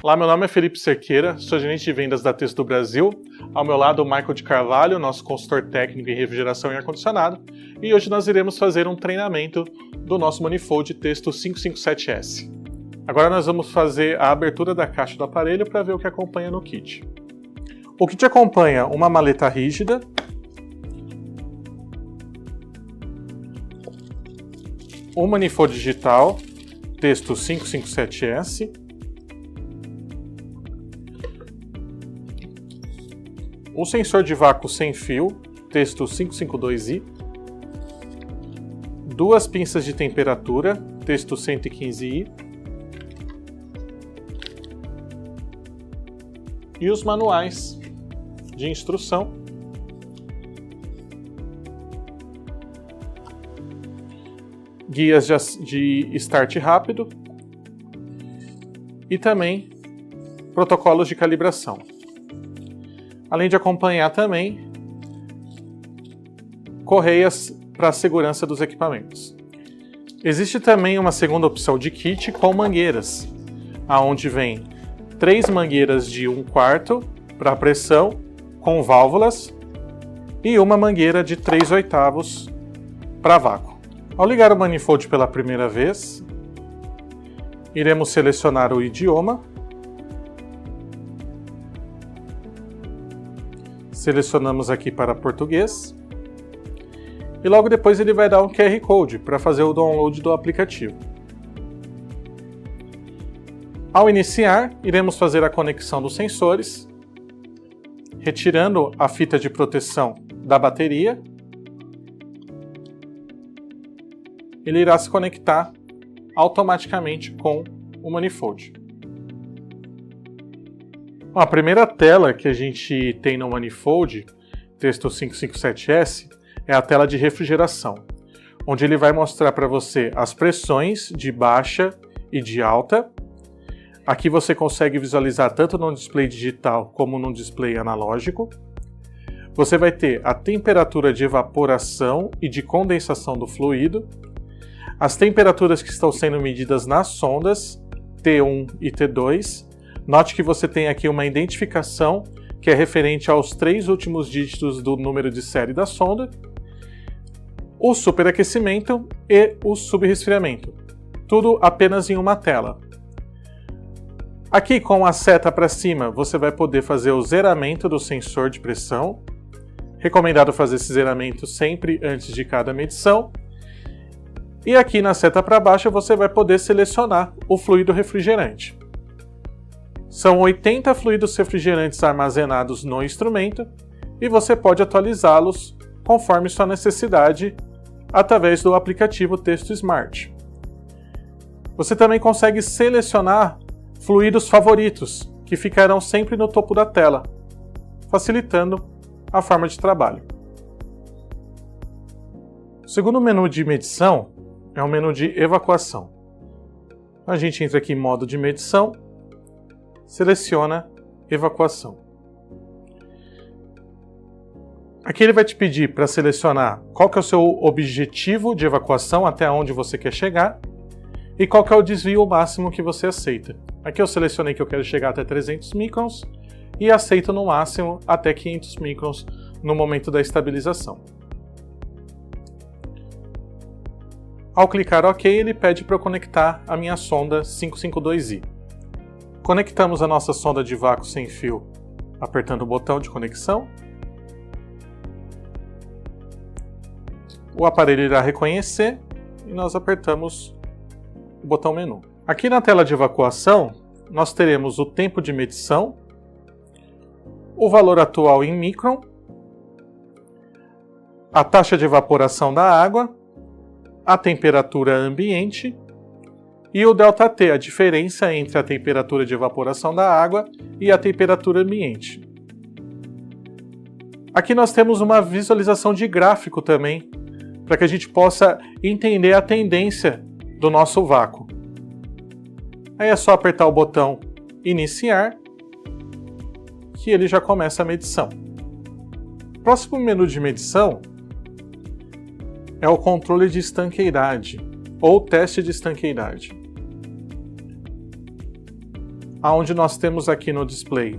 Olá, meu nome é Felipe Cerqueira, sou gerente de vendas da Testo do Brasil. Ao meu lado, o Michael de Carvalho, nosso consultor técnico em refrigeração e ar-condicionado. E hoje nós iremos fazer um treinamento do nosso manifold Testo 557S. Agora nós vamos fazer a abertura da caixa do aparelho para ver o que acompanha no kit. O kit acompanha uma maleta rígida, um manifold digital Testo 557S, um sensor de vácuo sem fio Testo 552i, duas pinças de temperatura Testo 115i e os manuais de instrução, guias de start rápido e também protocolos de calibração. Além de acompanhar também correias para a segurança dos equipamentos. Existe também uma segunda opção de kit com mangueiras, aonde vem 3 mangueiras de 1/4 para pressão com válvulas e uma mangueira de 3/8 para vácuo. Ao ligar o manifold pela primeira vez, iremos selecionar o idioma. Selecionamos aqui para português. E logo depois ele vai dar um QR Code para fazer o download do aplicativo. Ao iniciar, iremos fazer a conexão dos sensores, retirando a fita de proteção da bateria. Ele irá se conectar automaticamente com o manifold. A primeira tela que a gente tem no manifold Testo 557S é a tela de refrigeração, onde ele vai mostrar para você as pressões de baixa e de alta. Aqui você consegue visualizar tanto no display digital como no display analógico. Você vai ter a temperatura de evaporação e de condensação do fluido, as temperaturas que estão sendo medidas nas sondas T1 e T2. Note que você tem aqui uma identificação que é referente aos 3 últimos dígitos do número de série da sonda, o superaquecimento e o subresfriamento. Tudo apenas em uma tela. Aqui com a seta para cima você vai poder fazer o zeramento do sensor de pressão. Recomendado fazer esse zeramento sempre antes de cada medição. E aqui na seta para baixo você vai poder selecionar o fluido refrigerante. São 80 fluidos refrigerantes armazenados no instrumento e você pode atualizá-los conforme sua necessidade através do aplicativo Testo Smart. Você também consegue selecionar fluidos favoritos, que ficarão sempre no topo da tela, facilitando a forma de trabalho. O segundo menu de medição é o menu de evacuação. A gente entra aqui em modo de medição, seleciona evacuação. Aqui ele vai te pedir para selecionar qual que é o seu objetivo de evacuação, até onde você quer chegar, e qual que é o desvio máximo que você aceita. Aqui eu selecionei que eu quero chegar até 300 microns e aceito no máximo até 500 microns no momento da estabilização. Ao clicar OK, ele pede para eu conectar a minha sonda 552i. Conectamos a nossa sonda de vácuo sem fio apertando o botão de conexão. O aparelho irá reconhecer e nós apertamos o botão menu. Aqui na tela de evacuação, nós teremos o tempo de medição, o valor atual em micron, a taxa de evaporação da água, a temperatura ambiente e o ΔT, a diferença entre a temperatura de evaporação da água e a temperatura ambiente. Aqui nós temos uma visualização de gráfico também, para que a gente possa entender a tendência do nosso vácuo. Aí é só apertar o botão Iniciar, que ele já começa a medição. O próximo menu de medição é o controle de estanqueidade, ou teste de estanqueidade. onde nós temos aqui no display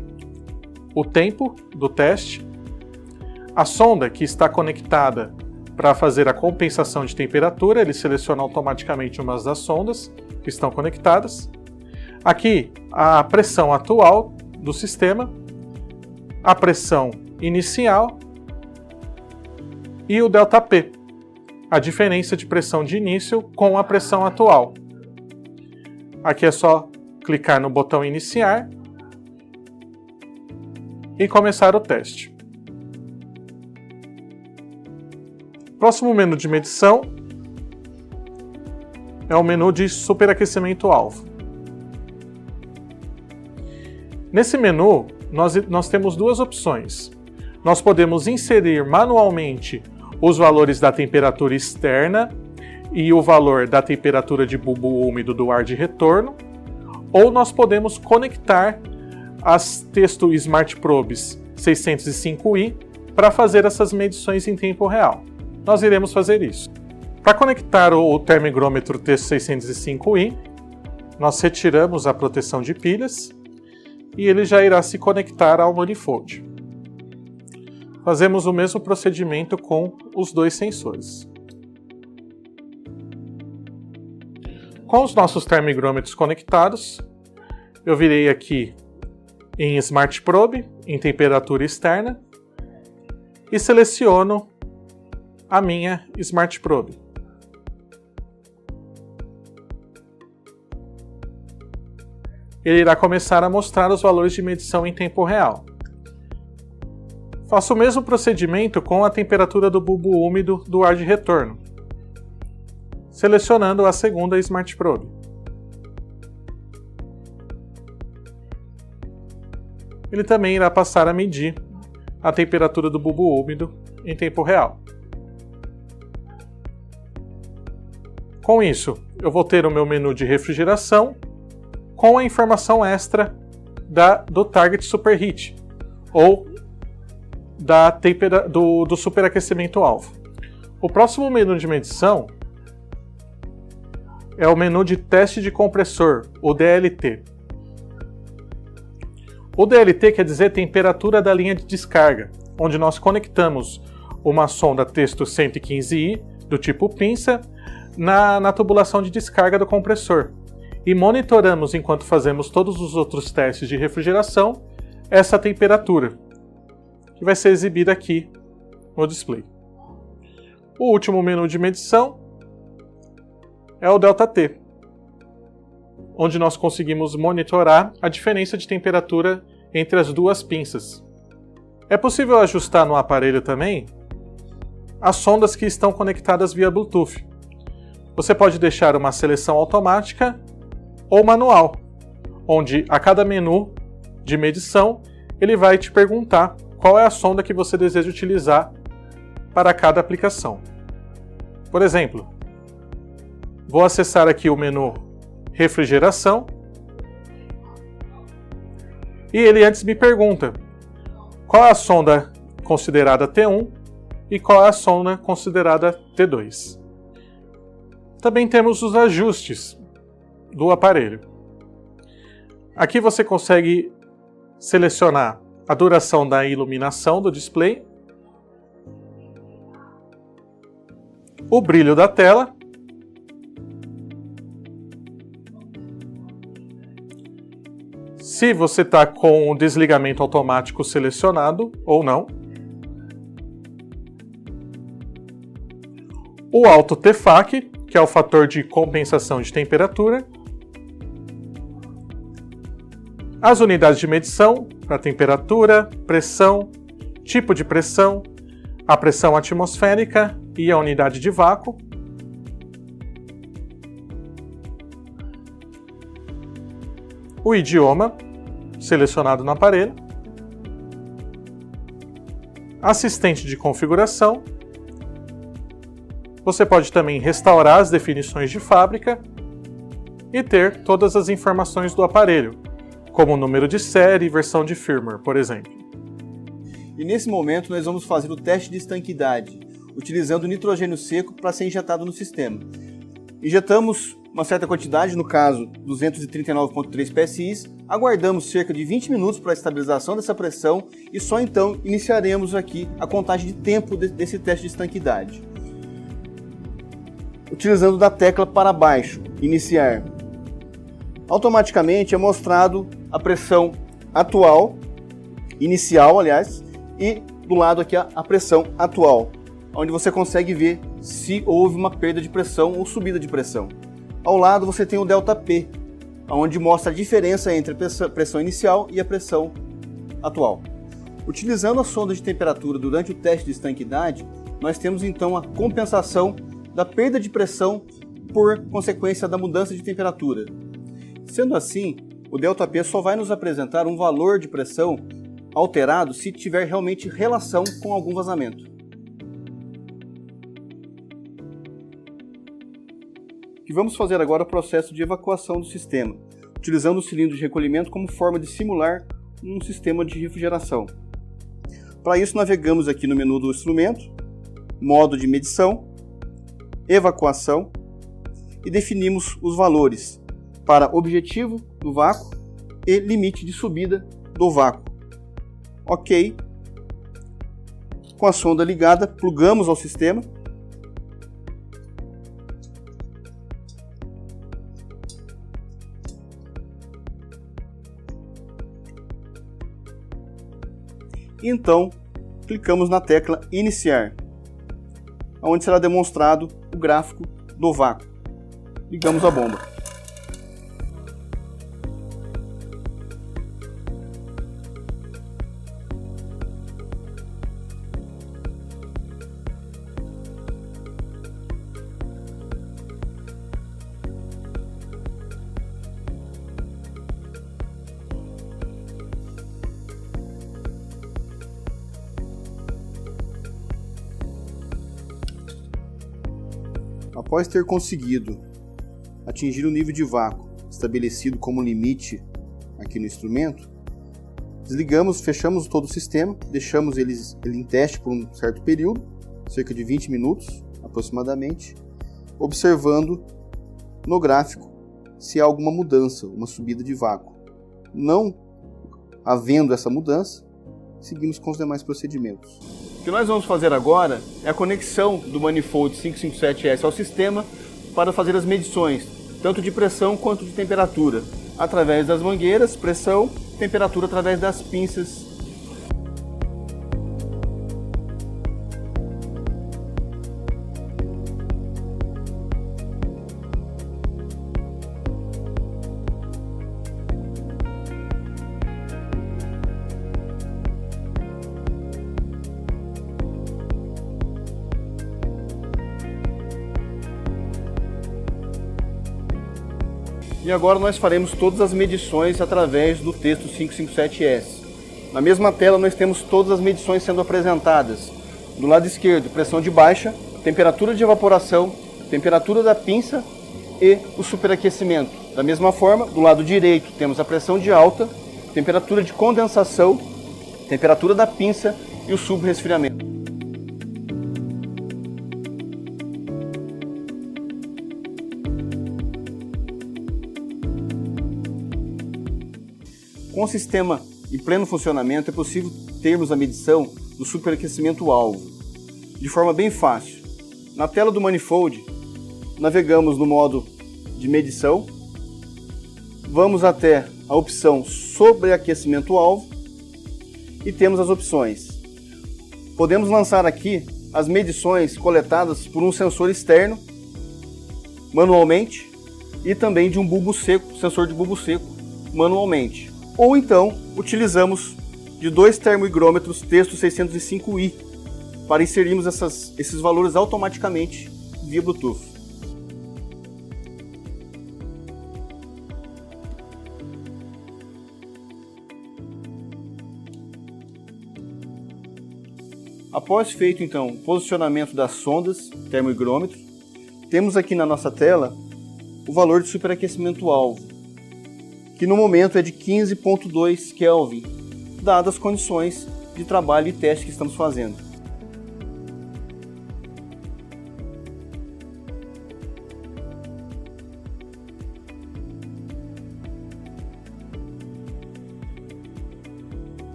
o tempo do teste, a sonda que está conectada para fazer a compensação de temperatura, ele seleciona automaticamente uma das sondas que estão conectadas. Aqui a pressão atual do sistema, a pressão inicial e o ΔP, a diferença de pressão de início com a pressão atual. Aqui é só clicar no botão iniciar e começar o teste. Próximo menu de medição é o menu de superaquecimento alvo. Nesse menu, nós temos duas opções. Nós podemos inserir manualmente os valores da temperatura externa e o valor da temperatura de bulbo úmido do ar de retorno, ou nós podemos conectar as Testo Smart Probes 605i para fazer essas medições em tempo real. Nós iremos fazer isso. Para conectar o termohigrômetro Testo 605i, nós retiramos a proteção de pilhas e ele já irá se conectar ao manifold. Fazemos o mesmo procedimento com os dois sensores. Com os nossos termohigrômetros conectados, eu virei aqui em Smart Probe, em temperatura externa, e seleciono a minha Smart Probe. Ele irá começar a mostrar os valores de medição em tempo real. Faço o mesmo procedimento com a temperatura do bulbo úmido do ar de retorno, selecionando a segunda Smart Probe. Ele também irá passar a medir a temperatura do bulbo úmido em tempo real. Com isso, eu vou ter o meu menu de refrigeração com a informação extra do Target Superheat, ou do superaquecimento alvo. O próximo menu de medição é o menu de teste de compressor, o DLT. O DLT quer dizer temperatura da linha de descarga, onde nós conectamos uma sonda Testo 115i do tipo pinça na tubulação de descarga do compressor e monitoramos, enquanto fazemos todos os outros testes de refrigeração, essa temperatura, que vai ser exibida aqui no display. O último menu de medição é o ΔT, onde nós conseguimos monitorar a diferença de temperatura entre as duas pinças. É possível ajustar no aparelho também as sondas que estão conectadas via Bluetooth. Você pode deixar uma seleção automática ou manual, onde a cada menu de medição ele vai te perguntar qual é a sonda que você deseja utilizar para cada aplicação. Por exemplo, vou acessar aqui o menu Refrigeração e ele antes me pergunta qual é a sonda considerada T1 e qual é a sonda considerada T2. Também temos os ajustes do aparelho. Aqui você consegue selecionar a duração da iluminação do display, o brilho da tela, se você está com o desligamento automático selecionado ou não, o Auto TFAC, que é o fator de compensação de temperatura, as unidades de medição para temperatura, pressão, tipo de pressão, a pressão atmosférica e a unidade de vácuo, o idioma selecionado no aparelho, assistente de configuração. Você pode também restaurar as definições de fábrica e ter todas as informações do aparelho, como número de série e versão de firmware, por exemplo. E nesse momento nós vamos fazer o teste de estanquidade, utilizando nitrogênio seco para ser injetado no sistema. Injetamos uma certa quantidade, no caso 239,3 PSI, aguardamos cerca de 20 minutos para a estabilização dessa pressão e só então iniciaremos aqui a contagem de tempo desse teste de estanquidade. Utilizando da tecla para baixo, iniciar. Automaticamente é mostrado a pressão atual, inicial aliás, e do lado aqui a pressão atual, onde você consegue ver se houve uma perda de pressão ou subida de pressão. Ao lado você tem o ΔP, onde mostra a diferença entre a pressão inicial e a pressão atual. Utilizando a sonda de temperatura durante o teste de estanquidade, nós temos então a compensação da perda de pressão por consequência da mudança de temperatura. Sendo assim, o ΔP só vai nos apresentar um valor de pressão alterado se tiver realmente relação com algum vazamento. E vamos fazer agora o processo de evacuação do sistema, utilizando o cilindro de recolhimento como forma de simular um sistema de refrigeração. Para isso, navegamos aqui no menu do instrumento, modo de medição, evacuação e definimos os valores para objetivo do vácuo e limite de subida do vácuo. Ok. Com a sonda ligada, plugamos ao sistema. E então, clicamos na tecla Iniciar, onde será demonstrado o gráfico do vácuo. Ligamos a bomba. Após ter conseguido atingir o nível de vácuo estabelecido como limite aqui no instrumento, desligamos, fechamos todo o sistema, deixamos ele em teste por um certo período, cerca de 20 minutos aproximadamente, observando no gráfico se há alguma mudança, uma subida de vácuo. Não havendo essa mudança, seguimos com os demais procedimentos. O que nós vamos fazer agora é a conexão do Manifold 557S ao sistema para fazer as medições, tanto de pressão quanto de temperatura, através das mangueiras, pressão, temperatura através das pinças. E agora nós faremos todas as medições através do texto 557S. Na mesma tela nós temos todas as medições sendo apresentadas. Do lado esquerdo, pressão de baixa, temperatura de evaporação, temperatura da pinça e o superaquecimento. Da mesma forma, do lado direito temos a pressão de alta, temperatura de condensação, temperatura da pinça e o subresfriamento. Com o sistema em pleno funcionamento, é possível termos a medição do superaquecimento-alvo, de forma bem fácil. Na tela do Manifold, navegamos no modo de medição, vamos até a opção sobreaquecimento-alvo e temos as opções. Podemos lançar aqui as medições coletadas por um sensor externo, manualmente, e também de um bulbo seco, sensor de bulbo seco, manualmente. Ou então, utilizamos de 2 termohigrômetros Testo 605i para inserirmos esses valores automaticamente via Bluetooth. Após feito então o posicionamento das sondas, termohigrômetro, temos aqui na nossa tela o valor de superaquecimento-alvo, que no momento é de 15,2 Kelvin, dadas as condições de trabalho e teste que estamos fazendo.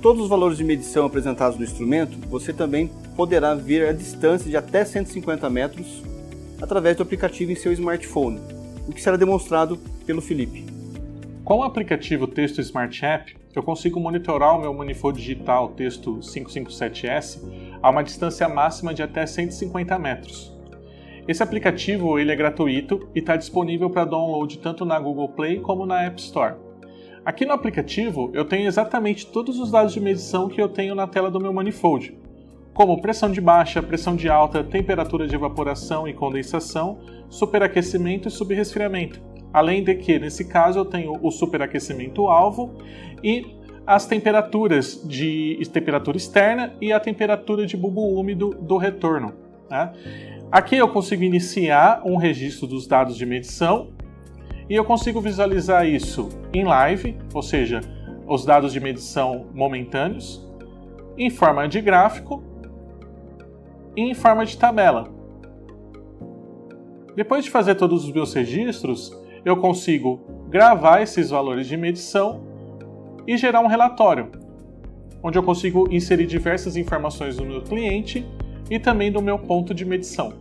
todos os valores de medição apresentados no instrumento, você também poderá ver a distância de até 150 metros através do aplicativo em seu smartphone, o que será demonstrado pelo Felipe. Com o aplicativo Texto Smart App, eu consigo monitorar o meu manifold digital Texto 557S a uma distância máxima de até 150 metros. Esse aplicativo ele é gratuito e está disponível para download tanto na Google Play como na App Store. Aqui no aplicativo eu tenho exatamente todos os dados de medição que eu tenho na tela do meu manifold, como pressão de baixa, pressão de alta, temperatura de evaporação e condensação, superaquecimento e subresfriamento. Além de que, nesse caso, eu tenho o superaquecimento alvo e as temperaturas de temperatura externa e a temperatura de bulbo úmido do retorno. Né? Aqui eu consigo iniciar um registro dos dados de medição e eu consigo visualizar isso em live, ou seja, os dados de medição momentâneos, em forma de gráfico e em forma de tabela. Depois de fazer todos os meus registros, eu consigo gravar esses valores de medição e gerar um relatório, onde eu consigo inserir diversas informações do meu cliente e também do meu ponto de medição.